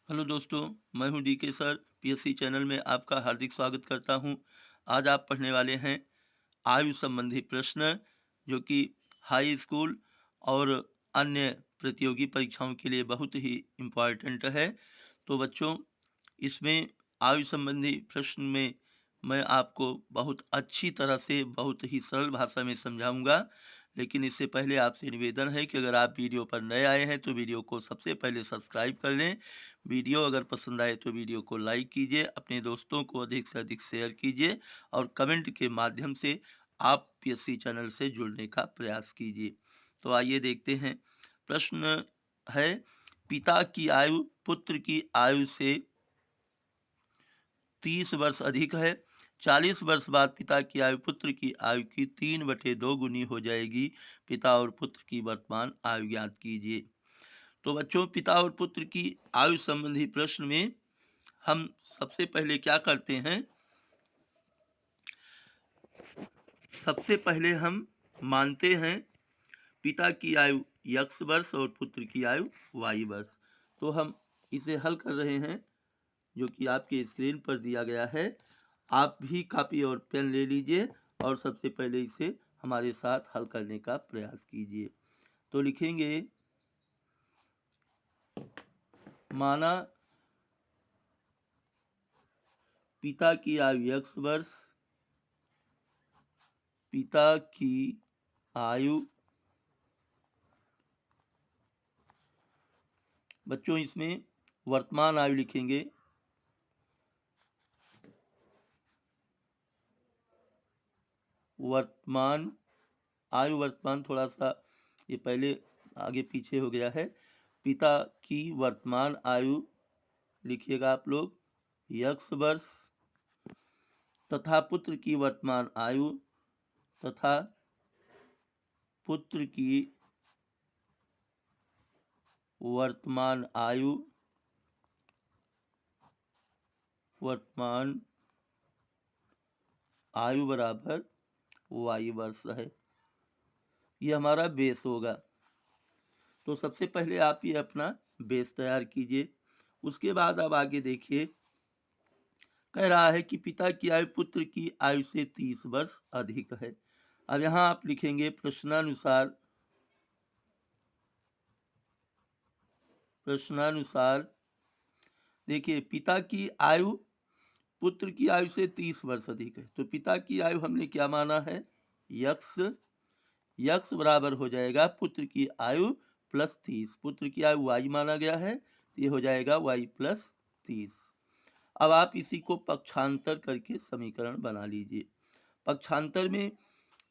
Hello दोस्तों, मैं हूं डीके सर। पीएससी चैनल में आपका हार्दिक स्वागत करता हूं। आज आप पढ़ने वाले हैं आयु संबंधी प्रश्न, जो कि हाई स्कूल और अन्य प्रतियोगी परीक्षाओं के लिए बहुत ही इम्पॉर्टेंट है। तो बच्चों, इसमें आयु संबंधी प्रश्न में मैं आपको बहुत अच्छी तरह से बहुत ही सरल भाषा में समझाऊंगा। लेकिन इससे पहले आपसे निवेदन है कि अगर आप वीडियो पर नए आए हैं तो वीडियो को सबसे पहले सब्सक्राइब कर लें। वीडियो अगर पसंद आए तो वीडियो को लाइक कीजिए, अपने दोस्तों को अधिक से अधिक शेयर कीजिए और कमेंट के माध्यम से आप पीएससी चैनल से जुड़ने का प्रयास कीजिए। तो आइए देखते हैं। प्रश्न है, पिता की आयु पुत्र की आयु से 30 वर्ष अधिक है। 40 वर्ष बाद पिता की आयु पुत्र की आयु की 3/2 गुनी हो जाएगी। पिता और पुत्र की वर्तमान आयु ज्ञात कीजिए। तो बच्चों, पिता और पुत्र की आयु संबंधी प्रश्न में हम सबसे पहले क्या करते हैं? सबसे पहले हम मानते हैं पिता की आयु x वर्ष और पुत्र की आयु y वर्ष। तो हम इसे हल कर रहे हैं, जो कि आपके स्क्रीन पर दिया गया है। आप भी कापी और पेन ले लीजिए और सबसे पहले इसे हमारे साथ हल करने का प्रयास कीजिए। तो लिखेंगे, माना पिता की आयु x वर्ष, पिता की आयु, बच्चों इसमें वर्तमान आयु लिखेंगे, वर्तमान आयु, वर्तमान थोड़ा सा ये पहले आगे पीछे हो गया है। पिता की वर्तमान आयु लिखिएगा आप लोग x वर्ष, तथा पुत्र की वर्तमान आयु, तथा पुत्र की वर्तमान आयु, वर्तमान आयु बराबर y वर्ष है। ये हमारा बेस होगा। तो सबसे पहले आप ये अपना बेस तैयार कीजिए। उसके बाद अब आगे देखिए, कह रहा है कि पिता की आयु पुत्र की आयु से 30 वर्ष अधिक है। अब यहाँ आप लिखेंगे प्रश्नानुसार, देखिए पिता की आयु पुत्र की आयु से 30 वर्ष अधिक है। तो पिता की आयु हमने क्या माना है? यक्स बराबर हो जाएगा पुत्र की आयु प्लस 30। पुत्र की आयु y माना गया है, तो ये हो जाएगा y प्लस 30। अब आप इसी को पक्षांतर करके समीकरण बना लीजिए। पक्षांतर में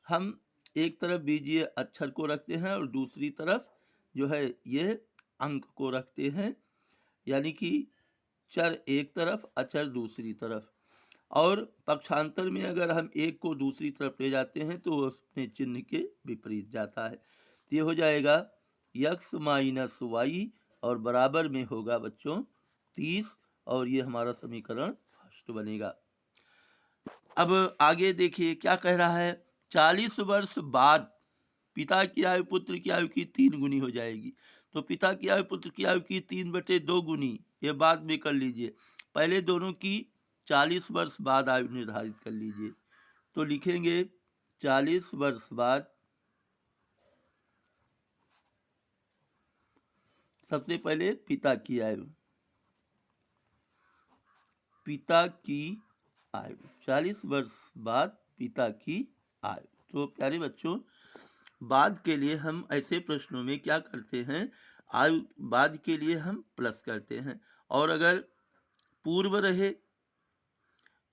हम एक तरफ बीजीय अक्षर को रखते हैं और दूसरी तरफ जो है ये अंक को रखते हैं, यानी कि चर एक तरफ अचर दूसरी तरफ। और पक्षांतर में अगर हम एक को दूसरी तरफ ले जाते हैं तो उसमें चिन्ह के विपरीत जाता है। तो ये हो जाएगा x माइनस वाई और बराबर में होगा बच्चों 30, और ये हमारा समीकरण फर्स्ट बनेगा। अब आगे देखिए क्या कह रहा है। 40 वर्ष बाद पिता की आयु पुत्र की आयु की 3 गुनी हो जाएगी। तो पिता की आयु पुत्र की आयु की 3/2 गुनी, ये बाद में कर लीजिए। पहले दोनों की 40 वर्ष बाद आयु निर्धारित कर लीजिए। तो लिखेंगे 40 वर्ष बाद, सबसे पहले पिता की आयु, 40 वर्ष बाद पिता की आयु। तो प्यारे बच्चों, बाद के लिए हम ऐसे प्रश्नों में क्या करते हैं? आयु बाद के लिए हम प्लस करते हैं। और अगर पूर्व रहे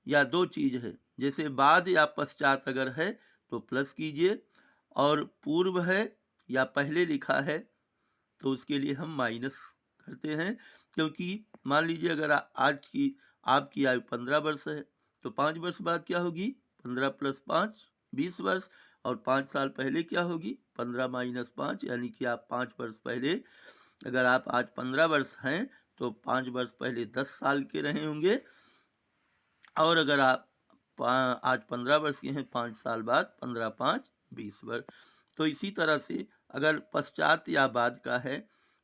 या दो चीज है, जैसे बाद या पश्चात अगर है तो प्लस कीजिए, और पूर्व है या पहले लिखा है तो उसके लिए हम माइनस करते हैं। क्योंकि मान लीजिए अगर आज की आपकी आयु 15 वर्ष है तो 5 वर्ष बाद क्या होगी? 15 + 5 20 वर्ष। और 5 साल पहले क्या होगी? 15 - 5, यानी कि आप 5 वर्ष पहले, अगर आप आज 15 वर्ष हैं तो 5 वर्ष पहले 10 साल के रहे होंगे। और अगर आप आज 15 वर्ष के हैं, 5 साल बाद 15 × 5 = 20 वर्ष। तो इसी तरह से अगर पश्चात या बाद का है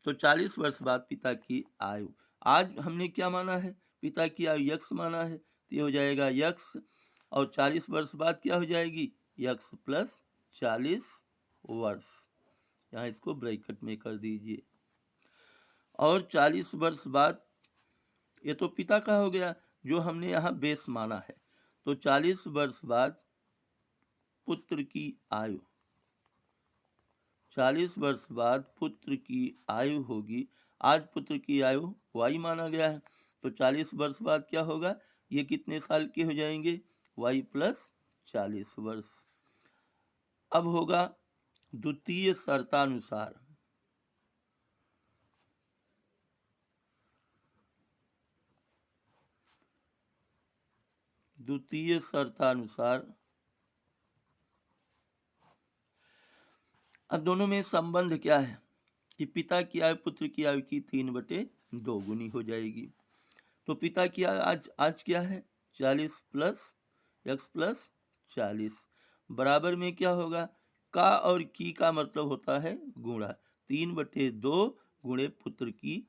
तो 40 वर्ष बाद पिता की आयु। आज हमने क्या माना है, पिता की आयु यक्स माना है, तो ये हो जाएगा यक्स, और 40 वर्ष बाद क्या हो जाएगी, यक्स प्लस 40 वर्ष। यहाँ इसको ब्रैकेट में कर दीजिए। और 40 वर्ष बाद, ये तो पिता का हो गया जो हमने यहाँ बेस माना है, तो 40 वर्ष बाद पुत्र की आयु, 40 वर्ष बाद पुत्र की आयु होगी। आज पुत्र की आयु वाई माना गया है, तो 40 वर्ष बाद क्या होगा, ये कितने साल के हो जाएंगे, वाई प्लस 40 वर्ष। अब होगा द्वितीय शर्तानुसार, द्वितीय शर्तानुसार। अब दोनों में संबंध क्या है कि पिता की आयु पुत्र की आयु की 3/2 गुनी हो जाएगी। तो पिता की आयु आज क्या है, 40 प्लस एक्स प्लस 40, बराबर में क्या होगा, का और की का मतलब होता है गुणा, 3/2 गुणे पुत्र की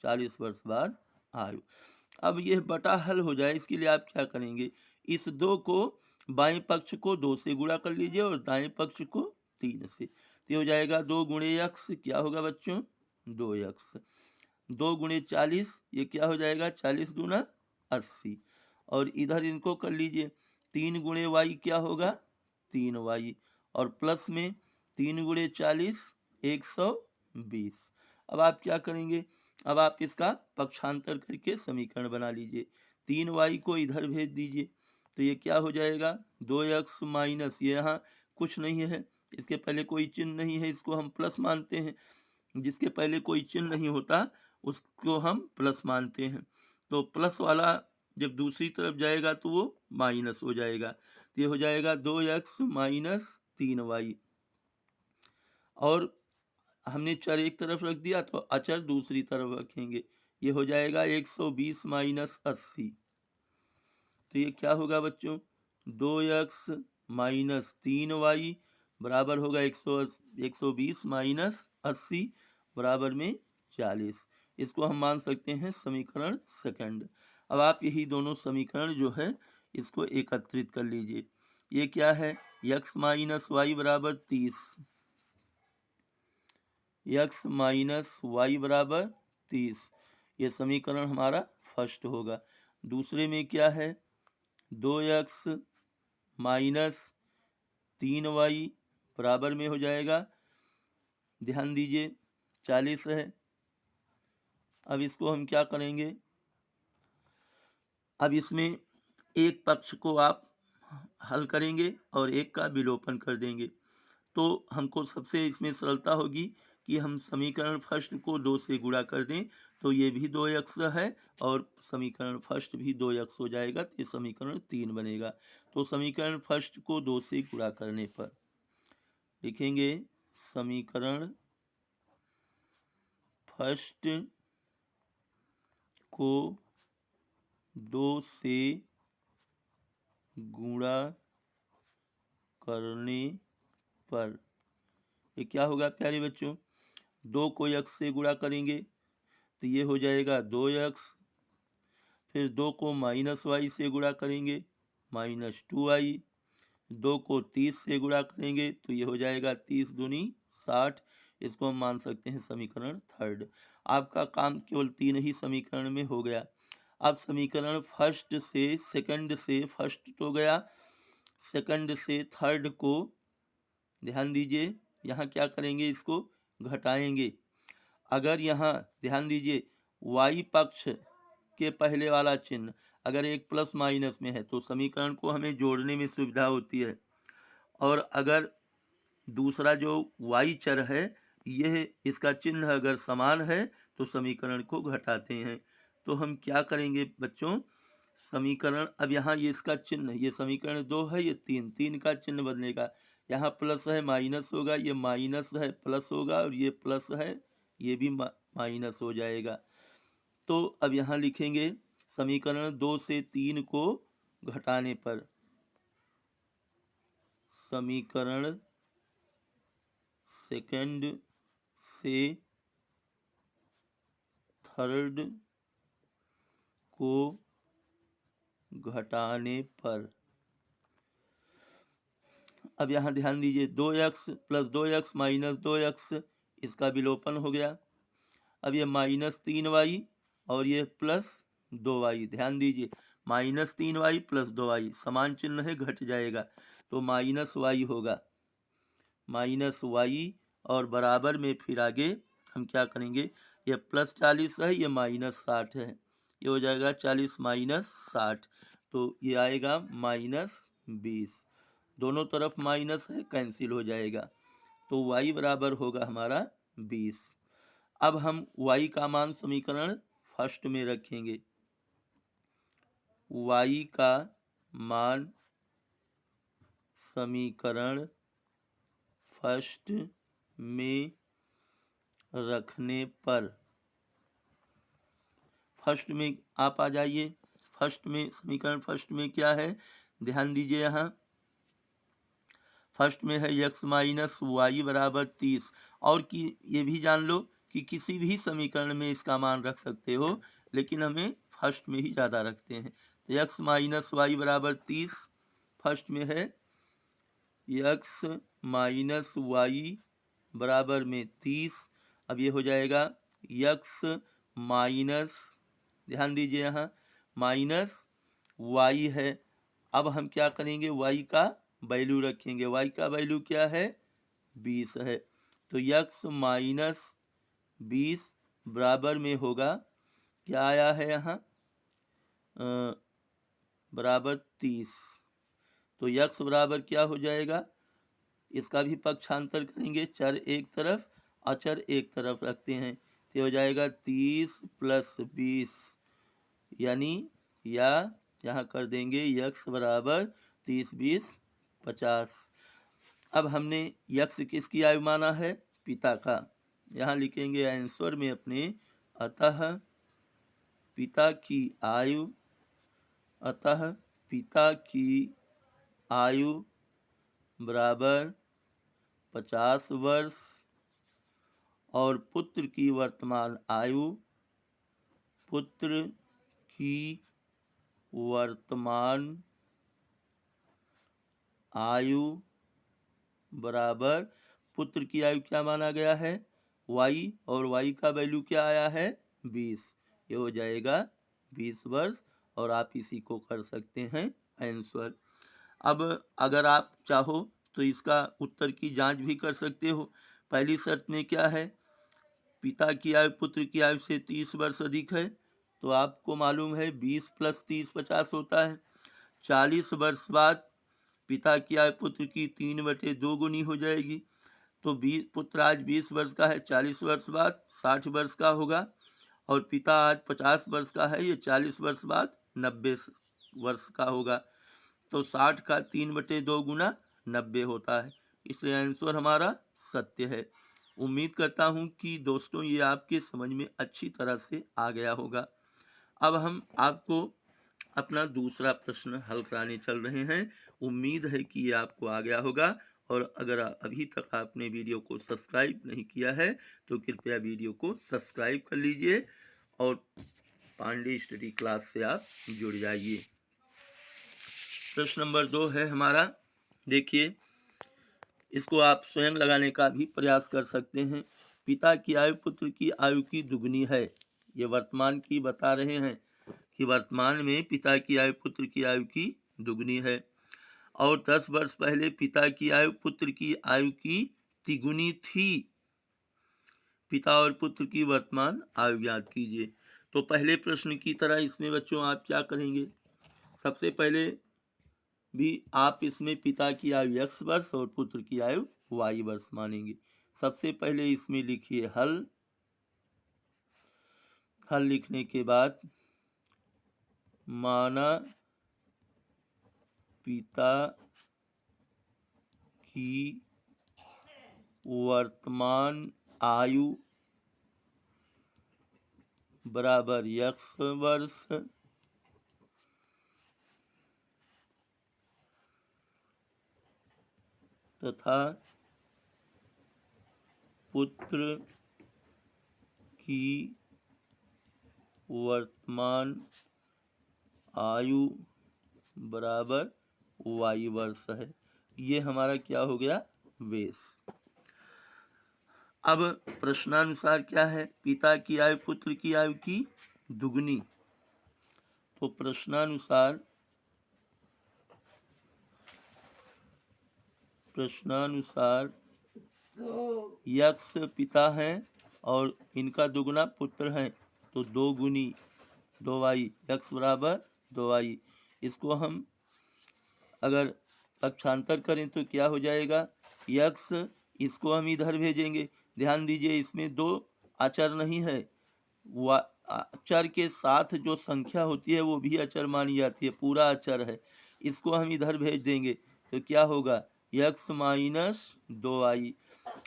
40 वर्ष बाद आयु। अब यह बटा हल हो जाए, इसके लिए आप क्या करेंगे, इस 2 को बाएं पक्ष को 2 से गुणा कर लीजिए और दाएं पक्ष को 3 से, तो हो जाएगा 2 गुणे यक्स, क्या होगा बच्चों, 2 यक्स, 2 गुणे 40, ये क्या हो जाएगा, 40 दूना 80, और इधर इनको कर लीजिए, 3 गुणे वाई क्या होगा, 3 वाई, और प्लस में 3 गुणे 40 120। अब आप क्या करेंगे, अब आप इसका पक्षांतर करके समीकरण बना लीजिए, 3 वाई को इधर भेज दीजिए, तो ये क्या हो जाएगा, 2x माइनस, ये यहाँ कुछ नहीं है, इसके पहले कोई चिन्ह नहीं है, इसको हम प्लस मानते हैं, जिसके पहले कोई चिन्ह नहीं होता उसको हम प्लस मानते हैं। तो प्लस वाला जब दूसरी तरफ जाएगा तो वो माइनस हो जाएगा, तो ये हो जाएगा 2x माइनस 3y, और हमने चर एक तरफ रख दिया तो अचर दूसरी तरफ रखेंगे, ये हो जाएगा 120 माइनस 80, तो ये क्या होगा बच्चों, 2x माइनस 3y बराबर होगा 120 माइनस 80 बराबर में 40। इसको हम मान सकते हैं समीकरण सेकंड। अब आप यही दोनों समीकरण जो है इसको एकत्रित कर लीजिए, ये क्या है, x माइनस वाई बराबर 30, x माइनस वाई बराबर 30, ये समीकरण हमारा फर्स्ट होगा। दूसरे में क्या है, 2x माइनस 3y बराबर में हो जाएगा, ध्यान दीजिए 40 है। अब इसको हम क्या करेंगे, अब इसमें एक पक्ष को आप हल करेंगे और एक का विलोपन कर देंगे, तो हमको सबसे इसमें सरलता होगी कि हम समीकरण फर्स्ट को 2 से गुणा कर दें, तो ये भी 2x है और समीकरण फर्स्ट भी 2x हो जाएगा, तो ये समीकरण 3 बनेगा। तो समीकरण फर्स्ट को 2 से गुणा करने पर लिखेंगे, समीकरण फर्स्ट को 2 से गुणा करने पर ये क्या होगा प्यारे बच्चों, 2 को x से गुणा करेंगे तो ये हो जाएगा 2x, फिर 2 को माइनस वाई से गुणा करेंगे माइनस 2y, 2 को 30 से गुणा करेंगे तो ये हो जाएगा 30 दूनी 60, इसको हम मान सकते हैं समीकरण थर्ड। आपका काम केवल 3 ही समीकरण में हो गया। अब समीकरण फर्स्ट से सेकंड से फर्स्ट तो गया, सेकंड से थर्ड को ध्यान दीजिए, यहाँ क्या करेंगे, इसको घटाएंगे। अगर यहाँ ध्यान दीजिए y पक्ष के पहले वाला चिन्ह अगर एक प्लस माइनस में है तो समीकरण को हमें जोड़ने में सुविधा होती है, और अगर दूसरा जो y चर है यह इसका चिन्ह अगर समान है तो समीकरण को घटाते हैं। तो हम क्या करेंगे बच्चों, समीकरण, अब यहाँ ये इसका चिन्ह, ये समीकरण 2 है, ये 3 का चिन्ह बदलेगा, यहाँ प्लस है माइनस होगा, ये माइनस है प्लस होगा, और ये प्लस है ये भी माइनस हो जाएगा। तो अब यहाँ लिखेंगे समीकरण 2 से 3 को घटाने पर, समीकरण सेकंड से थर्ड को घटाने पर, अब यहाँ ध्यान दीजिए 2x plus 2x minus 2x, इसका विलोपन हो गया। अब ये -3y और ये +2y, ध्यान दीजिए -3y प्लस 2y समान चिन्ह है, घट जाएगा तो -y होगा, -y और बराबर में फिर आगे हम क्या करेंगे, ये +40 है, ये -60 है, ये हो जाएगा 40 -60, तो ये आएगा -20, दोनों तरफ माइनस है, कैंसिल हो जाएगा, तो y बराबर होगा हमारा 20। अब हम y का मान समीकरण फर्स्ट में रखेंगे, y का मान समीकरण फर्स्ट में रखने पर, फर्स्ट में आप आ जाइए, फर्स्ट में समीकरण फर्स्ट में क्या है, ध्यान दीजिए यहाँ फर्स्ट में है x माइनस वाई बराबर 30, और कि ये भी जान लो कि किसी भी समीकरण में इसका मान रख सकते हो, लेकिन हमें फर्स्ट में ही ज़्यादा रखते हैं, तो x माइनस वाई बराबर 30 फर्स्ट में है, x माइनस वाई बराबर में 30, अब ये हो जाएगा x माइनस, ध्यान दीजिए यहाँ माइनस वाई है, अब हम क्या करेंगे, y का वैल्यू रखेंगे, y का वैल्यू क्या है 20 है, तो x माइनस 20 बराबर में होगा, क्या आया है यहाँ बराबर 30, तो x बराबर क्या हो जाएगा, इसका भी पक्षांतर करेंगे, चर एक तरफ अचर एक तरफ रखते हैं, तो हो जाएगा 30 + 20, यानी या यहाँ कर देंगे x बराबर 30 20 50। अब हमने x किसकी आयु माना है, पिता का, यहाँ लिखेंगे आंसर में अपने, अतः पिता की आयु, अतः पिता की आयु बराबर 50 वर्ष और पुत्र की वर्तमान आयु, पुत्र की वर्तमान आयु बराबर, पुत्र की आयु क्या माना गया है y, और y का वैल्यू क्या आया है 20, ये हो जाएगा 20 वर्ष, और आप इसी को कर सकते हैं आंसर। अब अगर आप चाहो तो इसका उत्तर की जांच भी कर सकते हो, पहली शर्त में क्या है, पिता की आयु पुत्र की आयु से 30 वर्ष अधिक है, तो आपको मालूम है 20 + 30 50 होता है, 40 वर्ष बाद पिता की आयु पुत्र की 3/2 गुनी हो जाएगी, तो पुत्र आज 20 वर्ष का है, 40 वर्ष बाद 60 वर्ष का होगा, और पिता आज 50 वर्ष का है, ये 40 वर्ष बाद 90 वर्ष का होगा, तो 60 का 3/2 गुना 90 होता है, इसलिए आंसर हमारा सत्य है। उम्मीद करता हूँ कि दोस्तों ये आपके समझ में अच्छी तरह से आ गया होगा। अब हम आपको अपना दूसरा प्रश्न हल कराने चल रहे हैं, उम्मीद है कि ये आपको आ गया होगा, और अगर अभी तक आपने वीडियो को सब्सक्राइब नहीं किया है तो कृपया वीडियो को सब्सक्राइब कर लीजिए और पांडे स्टडी क्लास से आप जुड़ जाइए। प्रश्न नंबर 2 है हमारा, देखिए इसको आप स्वयं लगाने का भी प्रयास कर सकते हैं। पिता की आयु पुत्र की आयु की दुगनी है, ये वर्तमान की बता रहे हैं कि वर्तमान में पिता की आयु पुत्र की आयु की दुगनी है, और 10 वर्ष पहले पिता की आयु पुत्र की आयु की तिगुनी थी, पिता और पुत्र की वर्तमान आयु ज्ञात कीजिए। तो पहले प्रश्न की तरह इसमें बच्चों आप क्या करेंगे, सबसे पहले भी आप इसमें पिता की आयु x वर्ष और पुत्र की आयु y वर्ष मानेंगे। सबसे पहले इसमें लिखिए हल, हल लिखने के बाद माना पिता की वर्तमान आयु बराबर x वर्ष तथा पुत्र की वर्तमान आयु बराबर वाई वर्ष है। ये हमारा क्या हो गया, बेस। अब प्रश्नानुसार क्या है, पिता की आयु पुत्र की आयु की दुगनी। तो प्रश्नानुसार यक्ष पिता है और इनका दुगना पुत्र है, तो 2 गुनी 2y, यक्ष बराबर 2y। इसको हम अगर पक्षांतर करें तो क्या हो जाएगा, यक्ष, इसको हम इधर भेजेंगे। ध्यान दीजिए इसमें 2 अचर नहीं है, अचर के साथ जो संख्या होती है वो भी अचर मानी जाती है, पूरा अचर है। इसको हम इधर भेज देंगे तो क्या होगा, यक्स माइनस 2y।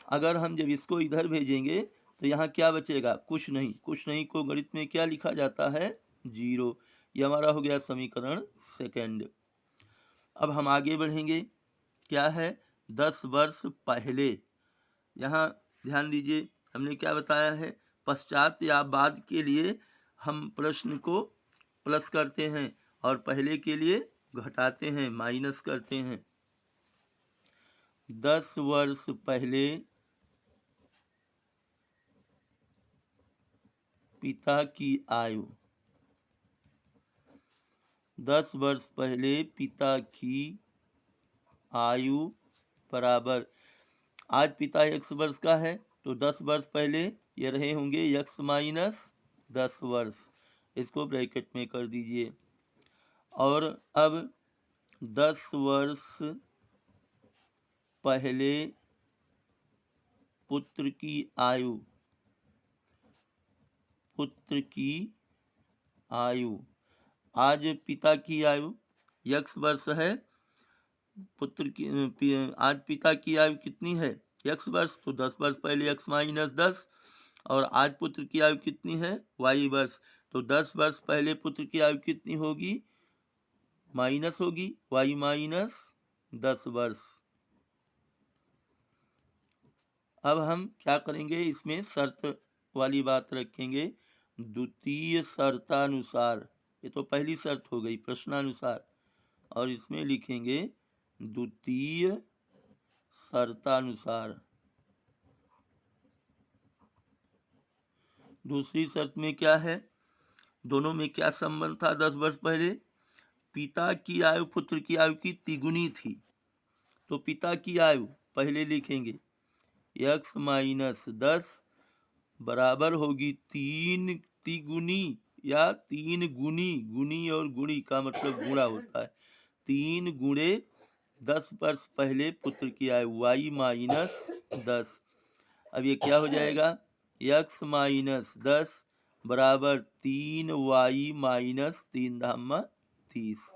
अगर हम जब इसको इधर भेजेंगे तो यहाँ क्या बचेगा, कुछ नहीं। कुछ नहीं को गणित में क्या लिखा जाता है, 0। ये हमारा हो गया समीकरण सेकंड। अब हम आगे बढ़ेंगे, क्या है 10 वर्ष पहले। यहाँ ध्यान दीजिए हमने क्या बताया है, पश्चात या बाद के लिए हम प्रश्न को प्लस करते हैं और पहले के लिए घटाते हैं, माइनस करते हैं। 10 वर्ष पहले पिता की आयु, 10 वर्ष पहले पिता की आयु बराबर, आज पिता 100 वर्ष का है तो 10 वर्ष पहले ये रहे होंगे x माइनस 10 वर्ष, इसको ब्रैकेट में कर दीजिए। और अब 10 वर्ष पहले पुत्र की आयु, आज पिता की आयु x वर्ष है, पुत्र की आज पिता की आयु कितनी है, x वर्ष, तो 10 वर्ष पहले x माइनस 10, और आज पुत्र की आयु कितनी है, y वर्ष, तो 10 वर्ष पहले पुत्र की आयु कितनी होगी, माइनस होगी, y माइनस 10 वर्ष। अब हम क्या करेंगे, इसमें शर्त वाली बात रखेंगे, द्वितीय शर्तानुसार। ये तो पहली शर्त हो गई प्रश्नानुसार, और इसमें लिखेंगे द्वितीय शर्तानुसार। दूसरी शर्त में क्या है, दोनों में क्या संबंध था, 10 वर्ष पहले पिता की आयु पुत्र की आयु की तिगुनी थी, तो पिता की आयु पहले लिखेंगे x माइनस 10 बराबर होगी 3 तिगुनी या 3 गुनी, गुनी और गुणी का मतलब गुणा होता है, 3 गुणे 10 वर्ष पहले पुत्र की आयु y माइनस 10। अब ये क्या हो जाएगा, x माइनस 10 बराबर 3y माइनस 3 धामा 30।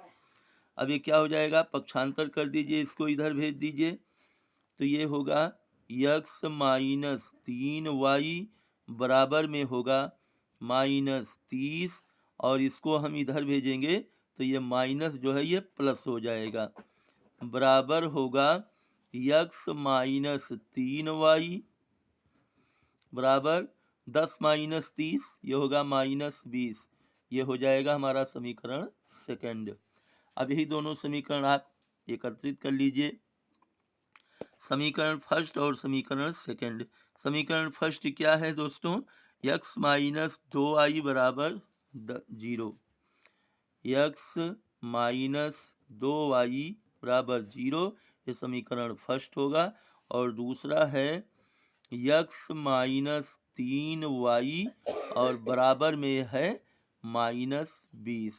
अब ये क्या हो जाएगा, पक्षांतर कर दीजिए, इसको इधर भेज दीजिए, तो ये होगा x माइनस 3y बराबर में होगा माइनस 30, और इसको हम इधर भेजेंगे तो ये माइनस जो है ये प्लस हो जाएगा, बराबर होगा x माइनस 3y बराबर 10 माइनस 30, ये होगा माइनस 20। ये हो जाएगा हमारा समीकरण सेकंड। अब यही दोनों समीकरण आप एकत्रित कर लीजिए, समीकरण फर्स्ट और समीकरण सेकंड। समीकरण फर्स्ट क्या है दोस्तों, x माइनस 2y बराबर 0, x माइनस 2y बराबर 0, ये समीकरण फर्स्ट होगा। और दूसरा है x माइनस 3y और बराबर में है माइनस 20,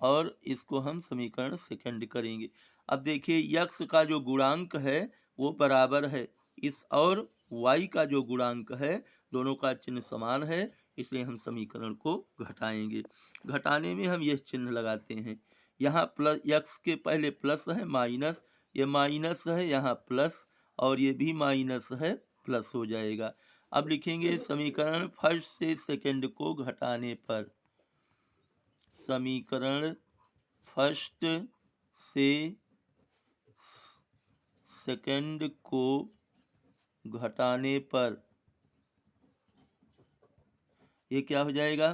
और इसको हम समीकरण सेकंड करेंगे। अब देखिए x का जो गुणांक है वो बराबर है इस, और y का जो गुणांक है दोनों का चिन्ह समान है, इसलिए हम समीकरण को घटाएंगे। घटाने में हम यह चिन्ह लगाते हैं, यहाँ प्लस, x के पहले प्लस है, माइनस, ये माइनस है, यहाँ प्लस, और ये भी माइनस है, प्लस हो जाएगा। अब लिखेंगे समीकरण फर्स्ट से सेकंड को घटाने पर, समीकरण फर्स्ट से सेकंड को घटाने पर ये क्या हो जाएगा,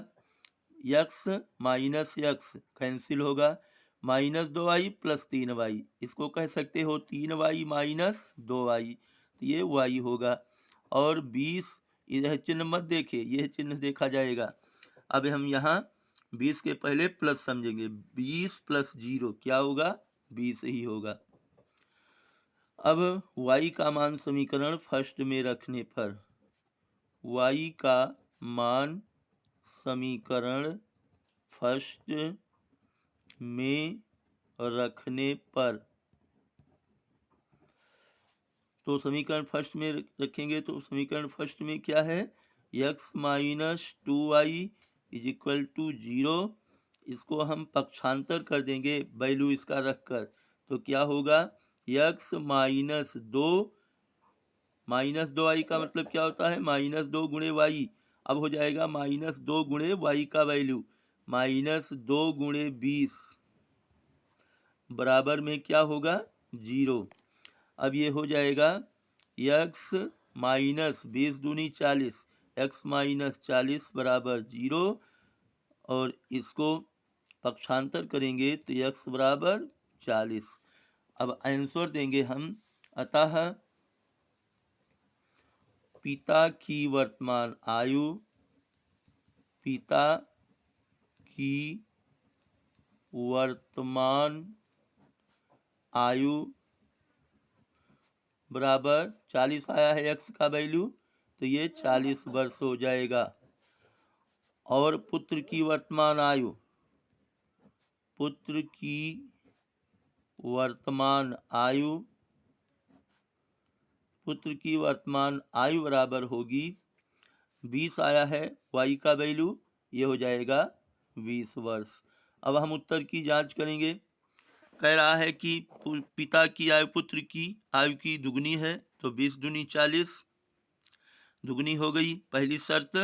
यक्स माइनस यक्स कैंसिल होगा, माइनस 2y प्लस 3y, इसको कह सकते हो 3y माइनस 2y, तो ये y होगा। और 20, यह चिन्ह मत देखिए, यह चिन्ह देखा जाएगा। अब हम यहाँ 20 के पहले प्लस समझेंगे, 20 प्लस 0 क्या होगा, 20 ही होगा। अब y का मान समीकरण फर्स्ट में रखने पर, y का मान समीकरण फर्स्ट में रखने पर, तो समीकरण फर्स्ट में रखेंगे तो समीकरण फर्स्ट में क्या है, x minus 2y is equal to 0, इसको हम पक्षांतर कर देंगे वैल्यू इसका रखकर, तो क्या होगा, x माइनस 2, माइनस 2y का मतलब क्या होता है, माइनस 2 गुणे y, अब हो जाएगा माइनस 2 गुणे y का वैल्यू, माइनस 2 गुणे 20 बराबर में क्या होगा, 0। अब ये हो जाएगा x माइनस 20 दूनी 40, x माइनस 40 बराबर 0, और इसको पक्षांतर करेंगे तो x बराबर 40। अब आंसर देंगे हम, अतः पिता की वर्तमान आयु, पिता की वर्तमान आयु बराबर 40 आया है x का वैल्यू, तो ये 40 वर्ष हो जाएगा। और पुत्र की वर्तमान आयु, पुत्र की वर्तमान आयु, पुत्र की वर्तमान आयु बराबर होगी 20 आया है y का वैल्यू, ये हो जाएगा 20 वर्ष। अब हम उत्तर की जांच करेंगे। कह रहा है कि पिता की आयु पुत्र की आयु की दुगनी है, तो 20 दूनी 40 दुगनी हो गई, पहली शर्त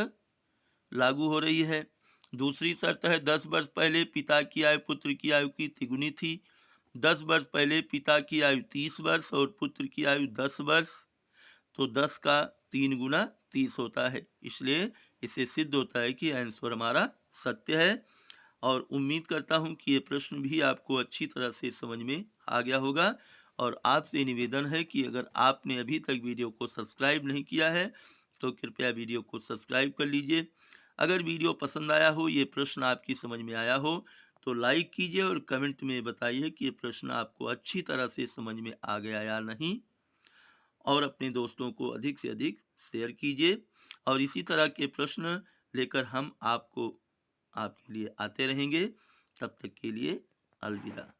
लागू हो रही है। दूसरी शर्त है 10 वर्ष पहले पिता की आयु पुत्र की आयु की तिगुनी थी, 10 वर्ष पहले पिता की आयु 30 वर्ष और पुत्र की आयु 10 वर्ष, तो 10 का 3 गुना 30 होता है, इसलिए इसे सिद्ध होता है कि आंसर हमारा सत्य है। और उम्मीद करता हूं कि ये प्रश्न भी आपको अच्छी तरह से समझ में आ गया होगा। और आपसे निवेदन है कि अगर आपने अभी तक वीडियो को सब्सक्राइब नहीं किया है तो कृपया वीडियो को सब्सक्राइब कर लीजिए। अगर वीडियो पसंद आया हो, ये प्रश्न आपकी समझ में आया हो, तो लाइक कीजिए और कमेंट में बताइए कि ये प्रश्न आपको अच्छी तरह से समझ में आ गया या नहीं। और अपने दोस्तों को अधिक से अधिक शेयर कीजिए, और इसी तरह के प्रश्न लेकर हम आपके लिए आते रहेंगे। तब तक के लिए अलविदा।